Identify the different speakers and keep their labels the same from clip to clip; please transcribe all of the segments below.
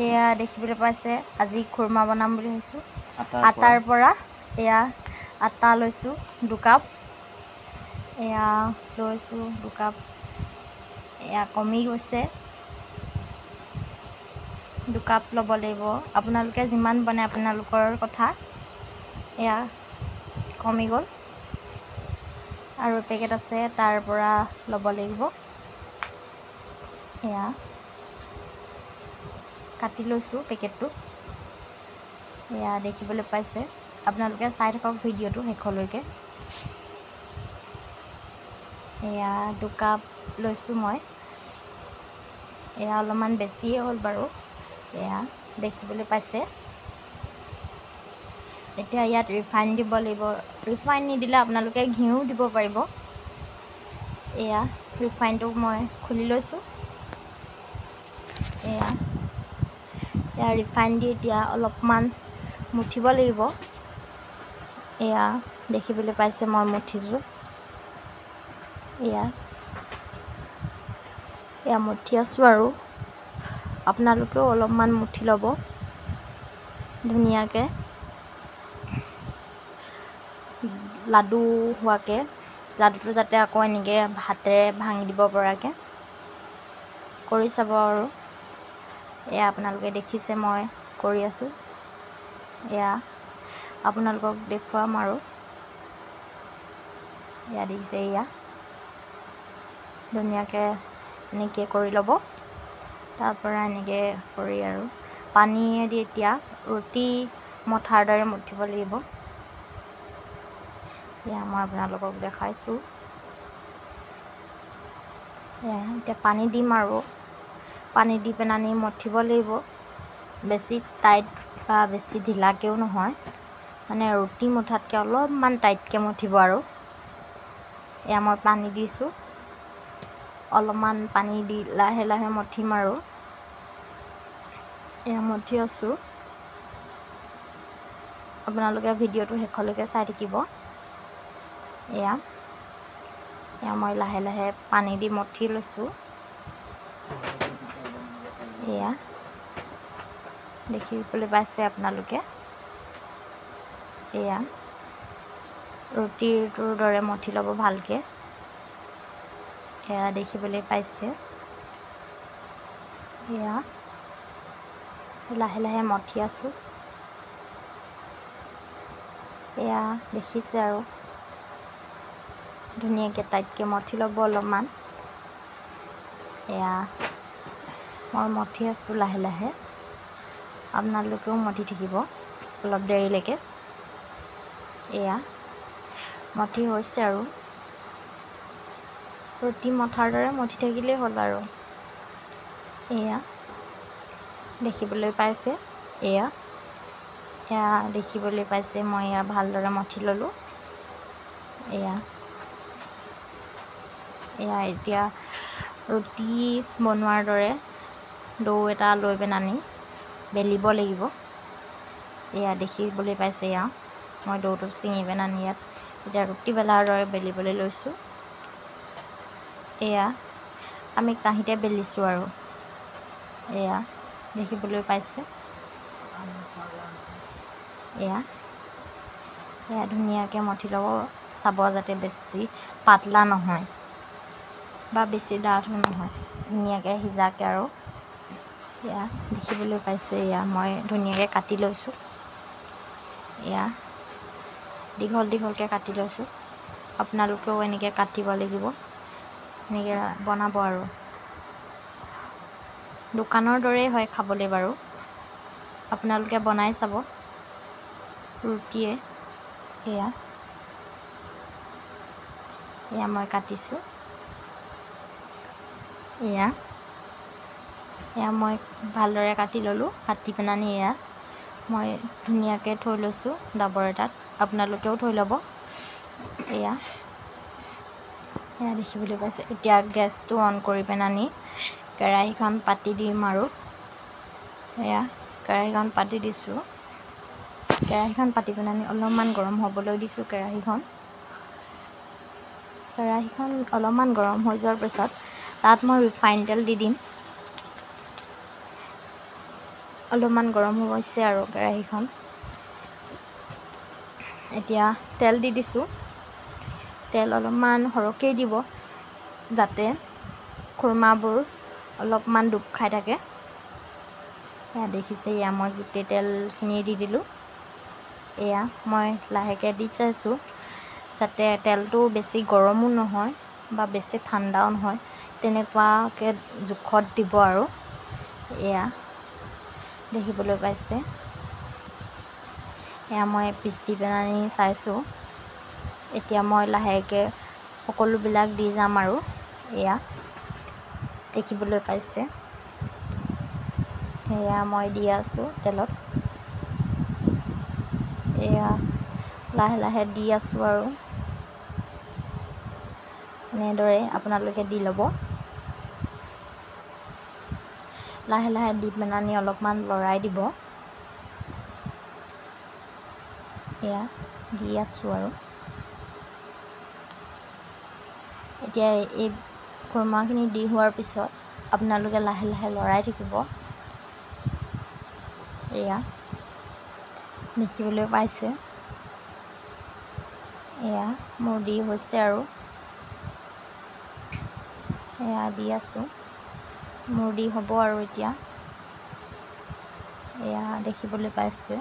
Speaker 1: এয়া দেখিবলৈ পাইছে আজি খুৰমা বনাম বুলি ভাবিছোঁ আটাৰ পৰা এয়া আটা লৈছোঁ 2 কাপ এয়া লৈছোঁ 2 কাপ এয়া কমি গৈছে 2 কাপ ল'ব লাগিব আপোনালোকে যিমান বনায় আপোনালোকৰ কথা এয়া কমি গ'ল আৰু পেকেট আছে তাৰ পৰা ল'ব লাগিব এয়া কাটি লৈছোঁ পেকেটটো এয়া দেখিবলৈ পাইছে আপোনালোকে চাই থাকক ভিডিঅ'টো শেষলৈকে এয়া 2 কাপ লৈছোঁ মই এয়া অলপমান বেছিয়ে হ'ল বাৰু এয়া দেখিবলৈ পাইছে এতিয়া ইয়াত ৰিফাইন দিব লাগিব ৰিফাইন নিদিলে আপোনালোকে ঘিউ দিব পাৰিব এয়া ৰিফাইনটো মই খুলি লৈছোঁ এয়া ৰিফাইন দি এতিয়া অলপমান মুঠিব লাগিব এয়া দেখিবলৈ পাইছে মই মুঠিছোঁ এয়া মুঠি আছোঁ আৰু আপোনালোকেও অলপমান মুঠি ল'ব ধুনীয়াকৈ লাডু হোৱাকৈ লাডুটো যাতে আকৌ এনেকৈ হাতেৰে ভাঙি দিব পৰাকৈ কৰি চাব আৰু এয়া আপোনালোকে দেখিছে মই কৰি আছোঁ এয়া আপোনালোকক দেখুৱাম আৰু এয়া দেখিছে এয়া ধুনীয়াকৈ এনেকৈ কৰি ল'ব তাৰ পৰা এনেকৈ কৰি আৰু পানীয়ে দি এতিয়া ৰুটি মঠাৰ দৰে মঠিব লাগিব এয়া মই আপোনালোকক দেখাইছোঁ এয়া এতিয়া পানী দিম আৰু পানী দি পেলাই মঠিব লাগিব বেছি টাইট বা বেছি ঢিলাকৈও নহয় মানে ৰুটি মুঠাতকৈ অলপমান টাইটকৈ মঠিব আৰু এয়া মই পানী দিছোঁ অলপমান পানী দি লাহে লাহে মঠিম আৰু এয়া মঠি আছোঁ আপোনালোকে ভিডিঅ'টো শেষলৈকে চাই থাকিব এয়া মই লাহে লাহে পানী দি মঠি লৈছোঁ এয়া দেখিবলৈ পাইছে আপোনালোকে এয়া ৰুটিটোৰ দৰে মঠি ল'ব ভালকৈ এয়া দেখিবলৈ পাইছে এয়া লাহে লাহে মঠি আছোঁ এয়া দেখিছে আৰু ধুনীয়াকৈ টাইটকৈ মঠি ল'ব অলপমান এয়া মই মঠি আছোঁ লাহে লাহে আপোনালোকেও মঠি থাকিব অলপ দেৰিলৈকে এয়া মঠি হৈছে আৰু ৰুটি মঠাৰ দৰে মঠি থাকিলেই হ'ল আৰু এয়া দেখিবলৈ পাইছে এয়া দেখিবলৈ পাইছে মই এয়া ভালদৰে মঠি ল'লোঁ এয়া এতিয়া ৰুটি বনোৱাৰ দৰে ডো এটা লৈ পেলাই বেলিব লাগিব এয়া দেখিবলৈ পাইছে এয়া মই ডোটো ছিঙি পেলাই ইয়াত এতিয়া ৰুটি বেলাৰ দৰে বেলিবলৈ লৈছোঁ এয়া আমি কাঁহীতে বেলিছোঁ আৰু এয়া দেখিবলৈ পাইছে এয়া ধুনীয়াকৈ মঠি ল'ব চাব যাতে বেছি পাতলা নহয় বা বেছি ডাঠো নহয় ধুনীয়াকৈ সিজাকৈ আৰু এয়া দেখিবলৈ পাইছে এয়া মই ধুনীয়াকৈ কাটি লৈছোঁ এয়া দীঘল দীঘলকৈ কাটি লৈছোঁ আপোনালোকেও এনেকৈ কাটিব লাগিব এনেকৈ বনাব আৰু দোকানৰ দৰেই হয় খাবলৈ বাৰু আপোনালোকে বনাই চাব ৰুটিয়ে এয়া মই কাটিছোঁ এয়া মই ভালদৰে কাটি ল'লোঁ কাটি পেলাই এয়া মই ধুনীয়াকৈ থৈ লৈছোঁ ডাবৰ এটাত আপোনালোকেও থৈ ল'ব এয়া দেখিবলৈ পাইছে এতিয়া গেছটো অন কৰি পেলাই কেৰাহীখন পাতি দিম আৰু এয়া কেৰাহীখন পাতি দিছোঁ কেৰাহীখন পাতি পেলাই অলপমান গৰম হ'বলৈ দিছোঁ কেৰাহীখন অলপমান গৰম হৈ যোৱাৰ পিছত তাত মই ৰিফাইন তেল দি দিম অলপমান গৰম হৈছে আৰু কেৰাহীখন। এতিয়া তেল দি দিছোঁ। তেল অলপমান সৰহকৈ দিব, যাতে খুৰমাবোৰ অলপমান ডুব খাই থাকে। এয়া দেখিছে, এয়া মই গোটেই তেলখিনি দি দিলোঁ। এয়া মই লাহেকৈ দি চাইছোঁ, যাতে তেলটো বেছি গৰমো নহয় বা বেছি ঠাণ্ডাও নহয়, তেনেকুৱাকৈ জোখত দিব আৰু। এয়া দেখিবলৈ পাইছে, এয়া মই পিছ দি পেলাই চাইছোঁ। এতিয়া মই লাহেকৈ সকলোবিলাক দি যাম আৰু। এয়া দেখিবলৈ পাইছে, এয়া মই দি আছোঁ তেলত। এয়া লাহে লাহে দি আছোঁ আৰু। এনেদৰে আপোনালোকে দি ল'ব। লাহে লাহে দি পেলাই অলপমান লৰাই দিব। এয়া দি আছোঁ আৰু। এতিয়া এই খুৰমাখিনি দি হোৱাৰ পিছত আপোনালোকে লাহে লাহে লৰাই থাকিব। এয়া দেখিবলৈ পাইছে, এয়া মোৰ দি হৈছে আৰু। এয়া দি আছোঁ, মোৰ দি হ'ব আৰু এতিয়া। এয়া দেখিবলৈ পাইছে,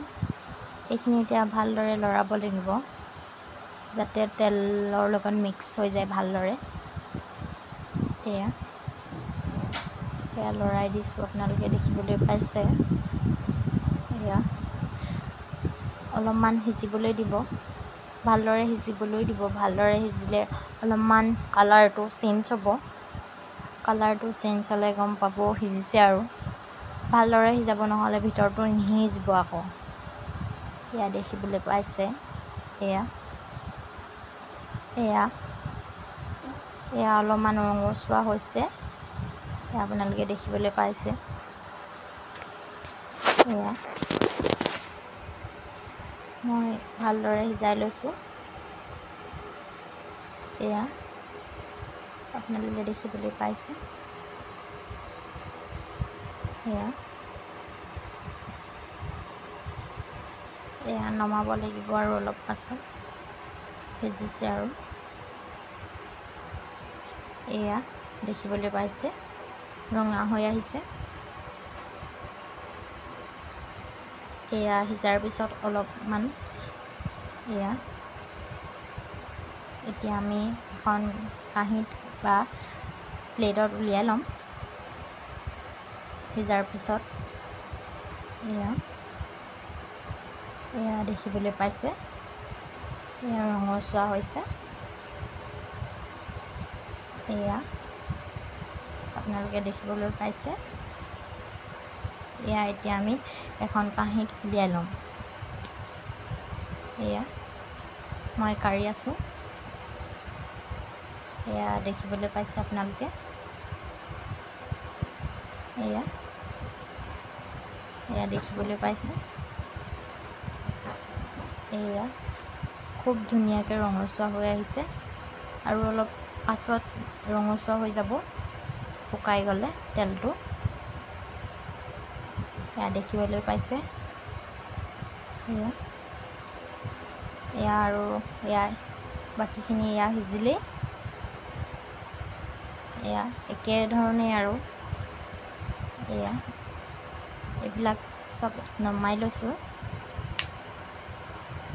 Speaker 1: এইখিনি এতিয়া ভালদৰে লৰাব লাগিব, যাতে তেলৰ লগত মিক্স হৈ যায় ভালদৰে। এয়া লৰাই দিছোঁ, আপোনালোকে দেখিবলৈ পাইছে। এয়া অলপমান সিজিবলৈ দিব, ভালদৰে সিজিবলৈ দিব। ভালদৰে সিজিলে অলপমান কালাৰটো চেঞ্জ হ'ব। কালাৰটো চেঞ্জ হ'লে গম পাব সিজিছে আৰু। ভালদৰে সিজাব, নহ'লে ভিতৰটো নিসিজিব আকৌ। এয়া দেখিবলৈ পাইছে, এয়া অলপমান ৰঙচুৱা হৈছে, এয়া আপোনালোকে দেখিবলৈ পাইছে। এয়া মই ভালদৰে সিজাই লৈছোঁ। এয়া আপোনালোকে দেখিবলৈ পাইছে। এয়া নমাব লাগিব আৰু অলপ পাছত, সিজিছে আৰু। এয়া দেখিবলৈ পাইছে, ৰঙা হৈ আহিছে। এয়া সিজাৰ পিছত অলপমান, এয়া এতিয়া আমি এখন কাঁহীত বা প্লেটত উলিয়াই ল'ম। সিজাৰ পিছত এয়া দেখিবলৈ পাইছে, এয়া ৰঙচুৱা হৈছে। এয়া আপোনালোকে দেখিবলৈ পাইছে। এয়া এতিয়া আমি এখন কাঁহীত উলিয়াই ল'ম। এয়া মই কাঢ়ি আছোঁ, এয়া দেখিবলৈ পাইছে আপোনালোকে। এয়া দেখিবলৈ পাইছে। এয়া খুব ধুনীয়াকৈ ৰঙচুৱা হৈ আহিছে, আৰু অলপ পাছত ৰঙচুৱা হৈ যাব, শুকাই গ'লে তেলটো। এয়া দেখিবলৈ পাইছে। এয়া আৰু বাকীখিনি এয়া সিজিলেই, এয়া একেধৰণেই আৰু। এয়া এইবিলাক চব নমাই লৈছোঁ।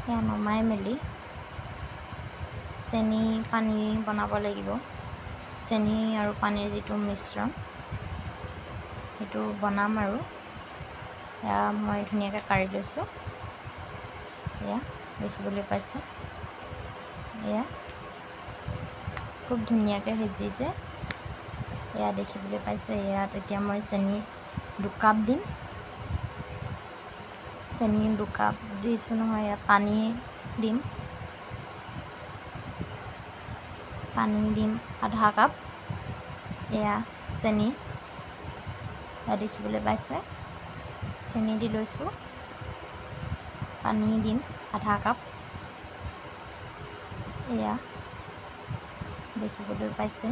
Speaker 1: এয়া নমাই মেলি চেনি পানী বনাব লাগিব। চেনি আৰু পানীৰ যিটো মিশ্ৰণ, সেইটো বনাম আৰু। এয়া মই ধুনীয়াকৈ কাঢ়ি লৈছোঁ। এয়া দেখিবলৈ পাইছে, এয়া খুব ধুনীয়াকৈ সিজিছে। এয়া দেখিবলৈ পাইছে। ইয়াত এতিয়া মই চেনি 2 কাপ দিম। চেনি 2 কাপ দিছোঁ নহয়, ইয়াত পানী দিম। পানী দিম আধা কাপ। এয়া চেনি, এয়া দেখিবলৈ পাইছে, চেনি দি লৈছোঁ। পানী দিম আধা কাপ। এয়া দেখিবলৈ পাইছে,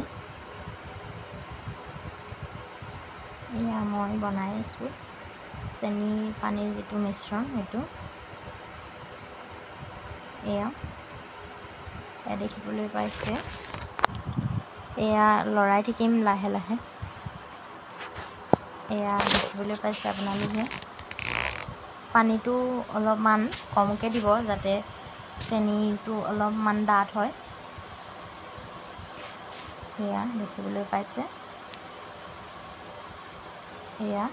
Speaker 1: এয়া মই বনাই আছোঁ। চেনি পানীৰ যিটো মিশ্ৰণ সেইটো এয়া দেখিবলৈ পাইছে। এয়া লৰাই থাকিম লাহে লাহে। এয়া দেখিবলৈ পাইছে আপোনালোকে। পানীটো অলপমান কমকৈ দিব যাতে চেনিটো অলপমান ডাঠ হয়। এয়া দেখিবলৈ পাইছে। এয়া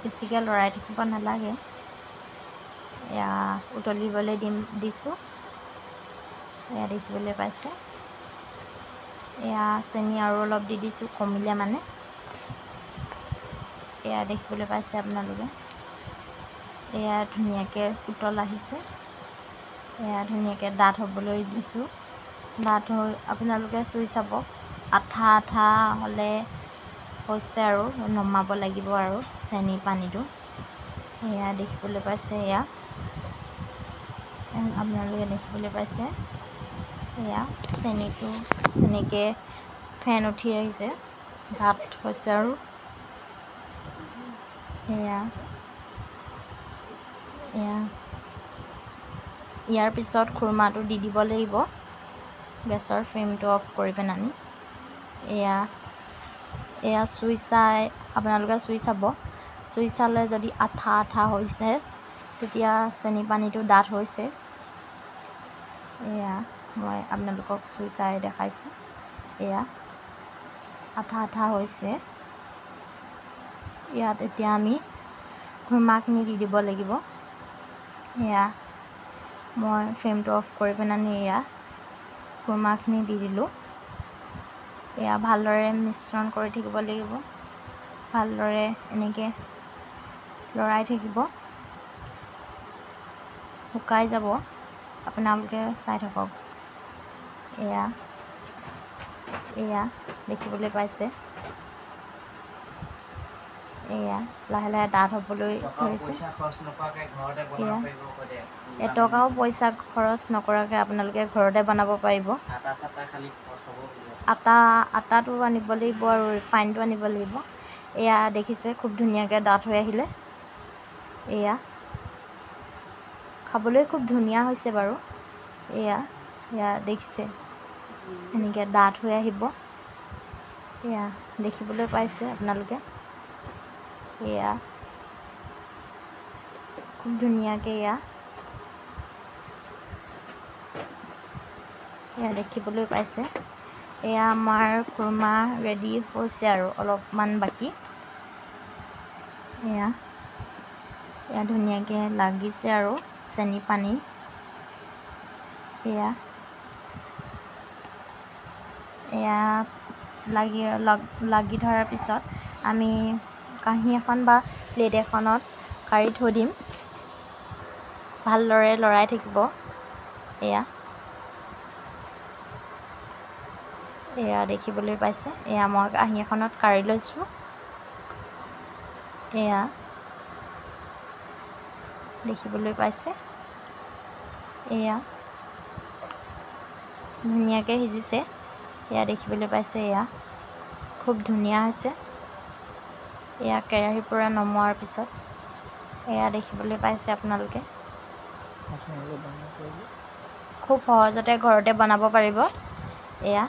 Speaker 1: বেছিকৈ লৰাই থাকিব নালাগে। এয়া উতলিবলৈ দিছোঁ। এয়া দেখিবলৈ পাইছে। এয়া চেনি আৰু অলপ দি দিছোঁ কমিলে মানে। এয়া দেখিবলৈ পাইছে আপোনালোকে। এয়া ধুনীয়াকৈ উতল আহিছে। এয়া ধুনীয়াকৈ ডাঠ হ'বলৈ দিছোঁ। ডাঠ হৈ আপোনালোকে চুই চাব। আঠা আঠা হ'লে হৈছে আৰু নমাব লাগিব আৰু চেনি পানীটো। এয়া দেখিবলৈ পাইছে। এয়া আপোনালোকে দেখিবলৈ পাইছে। এয়া চেনিটো এনেকৈ ফেন উঠি আহিছে, ভাত হৈছে আৰু ইয়াৰ পিছত খুৰমাটো দি দিব লাগিব। গেছৰ ফ্লেমটো অফ কৰি পেলানি এয়া চুই চাই আপোনালোকে চুই চাব। চুই চালে যদি আঠা আঠা হৈছে তেতিয়া চেনি পানীটো ডাঠ হৈছে। এয়া মই আপোনালোকক চুই চাই দেখাইছোঁ। এয়া আঠা আঠা হৈছে। ইয়াত এতিয়া আমি খুৰমাখিনি দি দিব লাগিব। এয়া মই ফ্লেমটো অফ কৰি পেলানি এয়া খুৰমাখিনি দি দিলোঁ। এয়া ভালদৰে মিশ্ৰণ কৰি থাকিব লাগিব। ভালদৰে এনেকৈ লৰাই থাকিব। শুকাই যাব, আপোনালোকে চাই থাকক। এয়া দেখিবলৈ পাইছে। এয়া লাহে লাহে ডাঠ হ'বলৈ ধৰিছে। এটকাও পইচা খৰচ নকৰাকৈ আপোনালোকে ঘৰতে বনাব পাৰিব। আটাটো আনিব লাগিব আৰু ৰিফাইনটো আনিব লাগিব। এয়া দেখিছে খুব ধুনীয়াকৈ ডাঠ হৈ আহিলে। এয়া খাবলৈ খুব ধুনীয়া হৈছে বাৰু। এয়া দেখিছে এনেকৈ ডাঠ হৈ আহিব। এয়া দেখিবলৈ পাইছে আপোনালোকে। এয়া খুব ধুনীয়াকৈ এয়া দেখিবলৈ পাইছে। এয়া আমাৰ খুৰমা ৰেডি হৈছে আৰু অলপমান বাকী। এয়া ধুনীয়াকৈ লাগিছে আৰু চেনি পানী। এয়া লাগি ধৰাৰ পিছত আমি কাঁহী এখন বা প্লেট এখনত কাঢ়ি থৈ দিম। ভালদৰে লৰাই থাকিব। এয়া দেখিবলৈ পাইছে। এয়া মই কাঁহী এখনত কাঢ়ি লৈছোঁ। এয়া দেখিবলৈ পাইছে। এয়া ধুনীয়াকৈ সিজিছে। এয়া দেখিবলৈ পাইছে। এয়া খুব ধুনীয়া হৈছে। এয়া কেৰাহীৰ পৰা নমোৱাৰ পিছত এয়া দেখিবলৈ পাইছে আপোনালোকে। খুব সহজতে ঘৰতে বনাব পাৰিব। এয়া